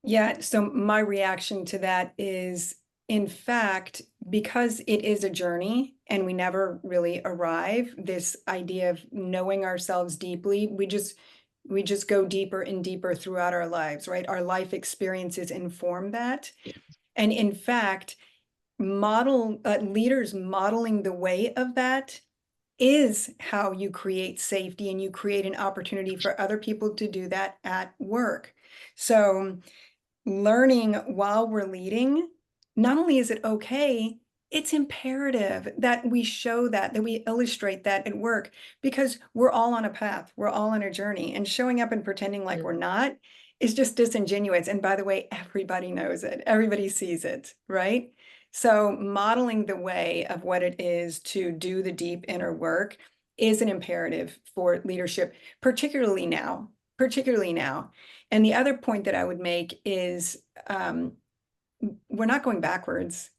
Yeah, so my reaction to that is, in fact, because it is a journey and we never really arrive, this idea of knowing ourselves deeply, we just go deeper and deeper throughout our lives, right? Our life experiences inform that. And in fact, leaders modeling the way of that is how you create safety and you create an opportunity for other people to do that at work. So learning while we're leading, not only is it okay, it's imperative that we show that we illustrate that at work, because we're all on a path, we're all on a journey, and showing up and pretending like we're not is just disingenuous. And by the way, everybody knows it, everybody sees it, right? So modeling the way of what it is to do the deep inner work is an imperative for leadership, particularly now, particularly now. And the other point that I would make is we're not going backwards.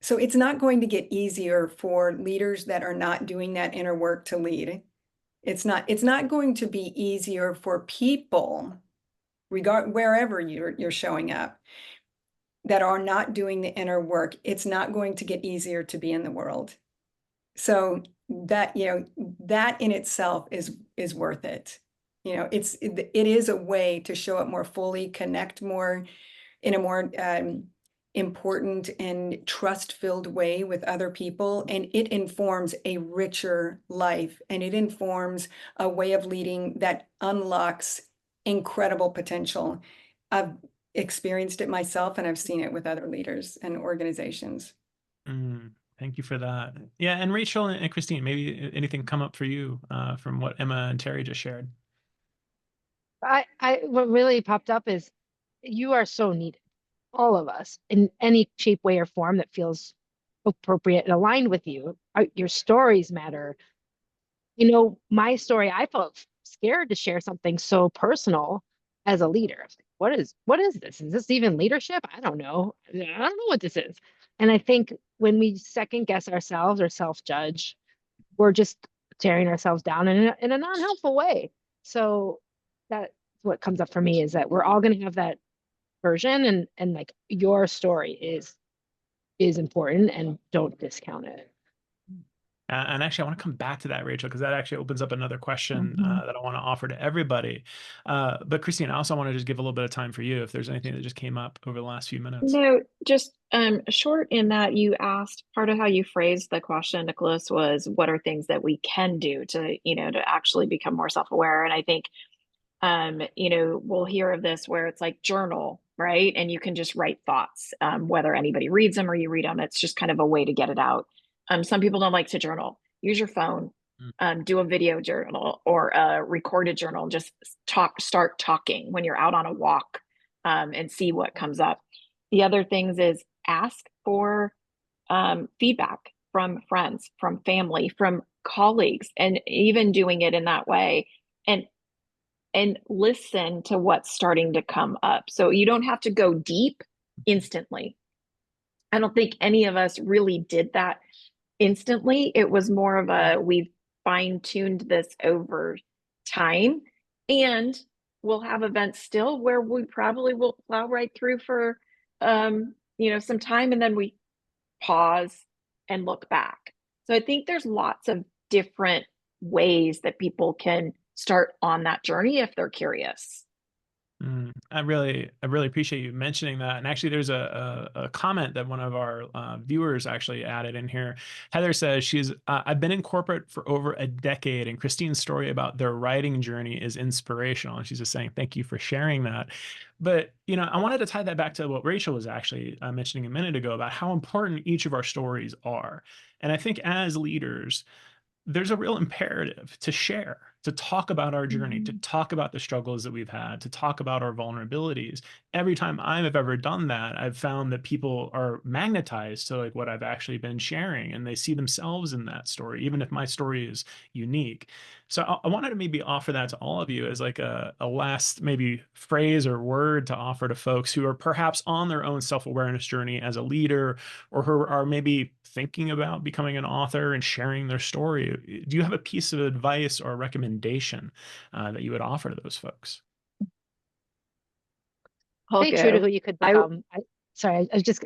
So it's not going to get easier for leaders that are not doing that inner work to lead. It's not going to be easier for people, wherever you're showing up, that are not doing the inner work. It's not going to get easier to be in the world. So that, that in itself is worth it. It is a way to show up more fully, connect more in a more important and trust-filled way with other people. And it informs a richer life, and it informs a way of leading that unlocks incredible potential. I've experienced it myself, and I've seen it with other leaders and organizations. Thank you for that. Yeah, and Rachel and Christine, maybe anything come up for you from what Emma and Terry just shared? What really popped up is you are so needed, all of us, in any shape, way, or form that feels appropriate and aligned with you. Your stories matter. My story, I felt scared to share something so personal as a leader. I was like, what is this? Is this even leadership? I don't know. I don't know what this is. And I think when we second guess ourselves or self-judge, we're just tearing ourselves down in a non-helpful way. So that's what comes up for me, is that we're all going to have that version, and like your story is important, and don't discount it. And actually, I want to come back to that, Rachel, because that actually opens up another question Mhm. that I want to offer to everybody. But Christine, I also want to just give a little bit of time for you if there's anything that just came up over the last few minutes. No, just short in that you asked, part of how you phrased the question, Nicholas, was what are things that we can do to, to actually become more self-aware. And I think we'll hear of this where it's like journal, right? And you can just write thoughts, whether anybody reads them or you read them. It's just kind of a way to get it out. Some people don't like to journal. Use your phone, do a video journal or a recorded journal. Just start talking when you're out on a walk, and see what comes up. The other things is ask for feedback from friends, from family, from colleagues, and even doing it in that way. And listen to what's starting to come up. So you don't have to go deep instantly. I don't think any of us really did that instantly. It was more of we've fine-tuned this over time. And we'll have events still where we probably will plow right through for some time, and then we pause and look back. So I think there's lots of different ways that people can start on that journey if they're curious. I really appreciate you mentioning that. And actually, there's a comment that one of our viewers actually added in here. Heather says I've been in corporate for over a decade, and Christine's story about their writing journey is inspirational. And she's just saying, thank you for sharing that. But, I wanted to tie that back to what Rachel was actually mentioning a minute ago about how important each of our stories are. And I think as leaders, there's a real imperative to share, to talk about our journey, to talk about the struggles that we've had, to talk about our vulnerabilities. Every time I've ever done that, I've found that people are magnetized to like what I've actually been sharing, and they see themselves in that story, even if my story is unique. So I wanted to maybe offer that to all of you as like a last maybe phrase or word to offer to folks who are perhaps on their own self-awareness journey as a leader, or who are maybe thinking about becoming an author and sharing their story. Do you have a piece of advice or recommendation that you would offer to those folks? I'll Stay true to go. who you could I become. Sorry, I was just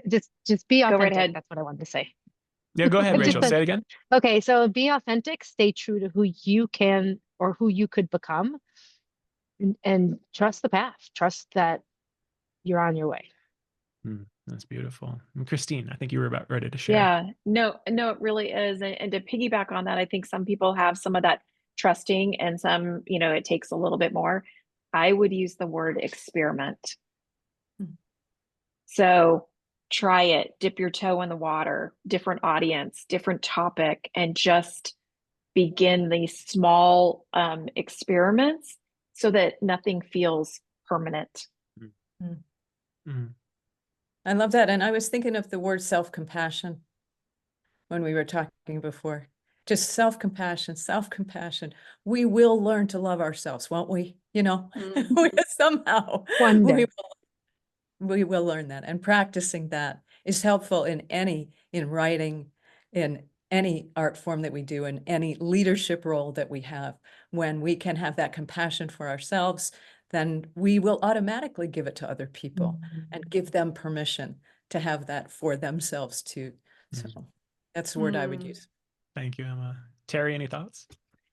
be Go right authentic. ahead. That's what I wanted to say. Yeah, go ahead, Just Rachel. that, Say it again. okay, so be authentic, stay true to who you can or who you could become, and trust the path. Trust that you're on your way. That's beautiful. And Christine, I think you were about ready to share. Yeah, no, it really is. And to piggyback on that, I think some people have some of that trusting and some, it takes a little bit more. I would use the word experiment. Mm. So try it, dip your toe in the water, different audience, different topic, and just begin these small experiments so that nothing feels permanent. Mm. Mm. I love that. And I was thinking of the word self-compassion when we were talking before. Just self-compassion, self-compassion. We will learn to love ourselves, won't we? Somehow One day. we will learn that. And practicing that is helpful in writing, in any art form that we do, in any leadership role that we have. When we can have that compassion for ourselves, then we will automatically give it to other people and give them permission to have that for themselves too. So that's the word I would use. Thank you, Emma. Terry, any thoughts?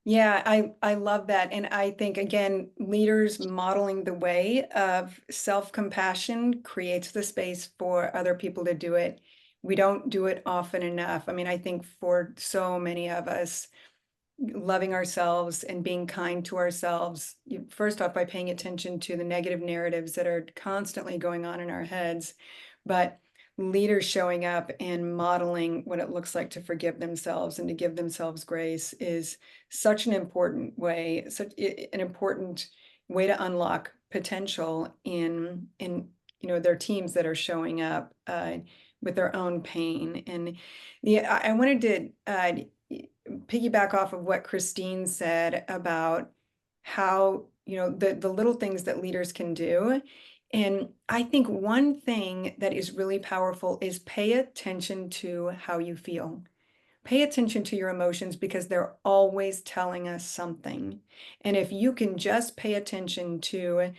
Yeah, I love that. And I think, again, leaders modeling the way of self-compassion creates the space for other people to do it. We don't do it often enough. I mean, I think for so many of us, loving ourselves and being kind to ourselves, first off, by paying attention to the negative narratives that are constantly going on in our heads, but leaders showing up and modeling what it looks like to forgive themselves and to give themselves grace is such an important way, such an important way to unlock potential in their teams that are showing up with their own pain. And I wanted to piggyback off of what Christine said about how, the little things that leaders can do. And I think one thing that is really powerful is pay attention to how you feel. Pay attention to your emotions because they're always telling us something. And if you can just pay attention to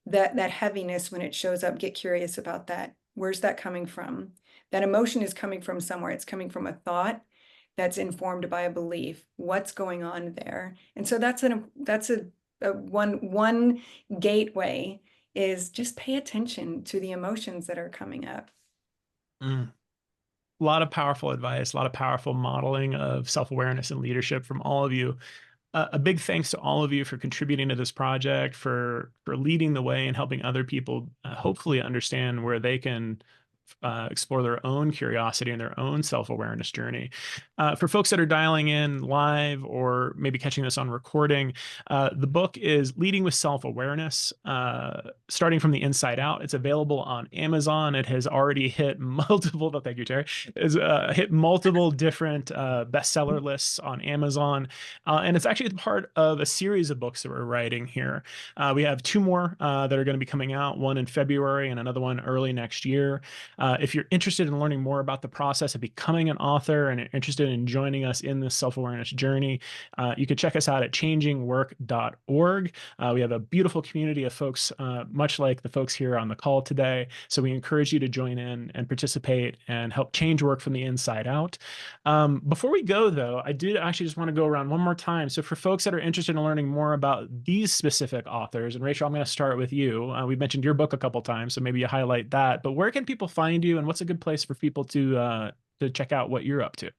that heaviness when it shows up, get curious about that. Where's that coming from? That emotion is coming from somewhere. It's coming from a thought that's informed by a belief. What's going on there? And so that's a one gateway is just pay attention to the emotions that are coming up. A lot of powerful advice, a lot of powerful modeling of self-awareness and leadership from all of you. A big thanks to all of you for contributing to this project, for leading the way and helping other people hopefully understand where they can explore their own curiosity and their own self-awareness journey. For folks that are dialing in live or maybe catching this on recording, the book is Leading with Self-Awareness, Starting from the Inside Out. It's available on Amazon. It has already hit multiple, thank you, Terry, it's hit multiple different bestseller lists on Amazon. And it's actually part of a series of books that we're writing here. We have two more that are going to be coming out, one in February and another one early next year. If you're interested in learning more about the process of becoming an author and interested in joining us in this self-awareness journey, you can check us out at changingwork.org. We have a beautiful community of folks, much like the folks here on the call today. So we encourage you to join in and participate and help change work from the inside out. Before we go, though, I did actually just want to go around one more time. So for folks that are interested in learning more about these specific authors, and Rachel, I'm going to start with you. We mentioned your book a couple times, so maybe you highlight that. But where can people find you, and what's a good place for people to check out what you're up to?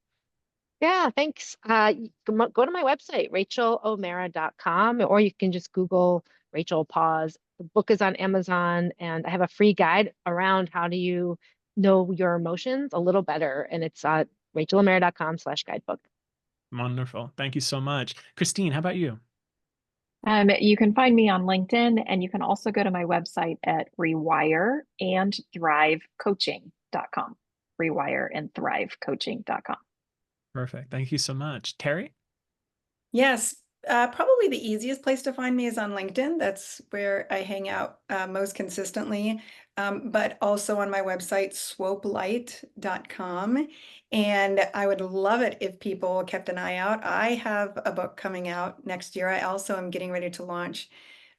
Yeah, thanks. Go to my website, rachelomera.com, or you can just Google Rachel Pause. The book is on Amazon, and I have a free guide around how do you know your emotions a little better, and it's at rachelomera.com/guidebook. Wonderful. Thank you so much. Christine, how about you? You can find me on LinkedIn, and you can also go to my website at rewireandthrivecoaching.com. Rewireandthrivecoaching.com. Perfect. Thank you so much. Terry? Yes, Probably the easiest place to find me is on LinkedIn. That's where I hang out most consistently, but also on my website, swopelight.com. And I would love it if people kept an eye out. I have a book coming out next year. I also am getting ready to launch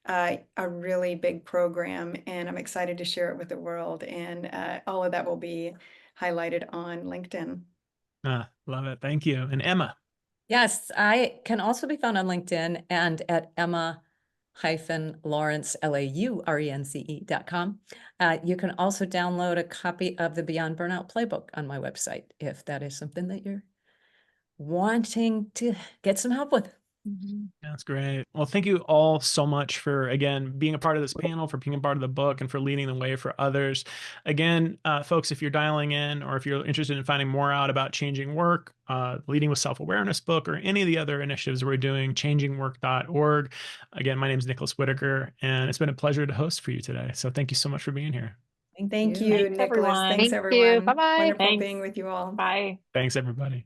a really big program, and I'm excited to share it with the world. And all of that will be highlighted on LinkedIn. Love it. Thank you. And Emma. Yes, I can also be found on LinkedIn and at Emma-Lawrence, LAURENCE.com. You can also download a copy of the Beyond Burnout Playbook on my website, if that is something that you're wanting to get some help with. That's great. Well, thank you all so much for, again, being a part of this panel, for being a part of the book, and for leading the way for others. Again, folks, if you're dialing in or if you're interested in finding more out about Changing Work, Leading with Self-Awareness book, or any of the other initiatives we're doing, changingwork.org. Again, my name is Nicholas Whitaker, and it's been a pleasure to host for you today. So thank you so much for being here. Thank you, Thanks, Nicholas. everyone. Thanks, Thank you. everyone. Bye-bye. Wonderful Thanks. being with you all. Bye. Thanks, everybody.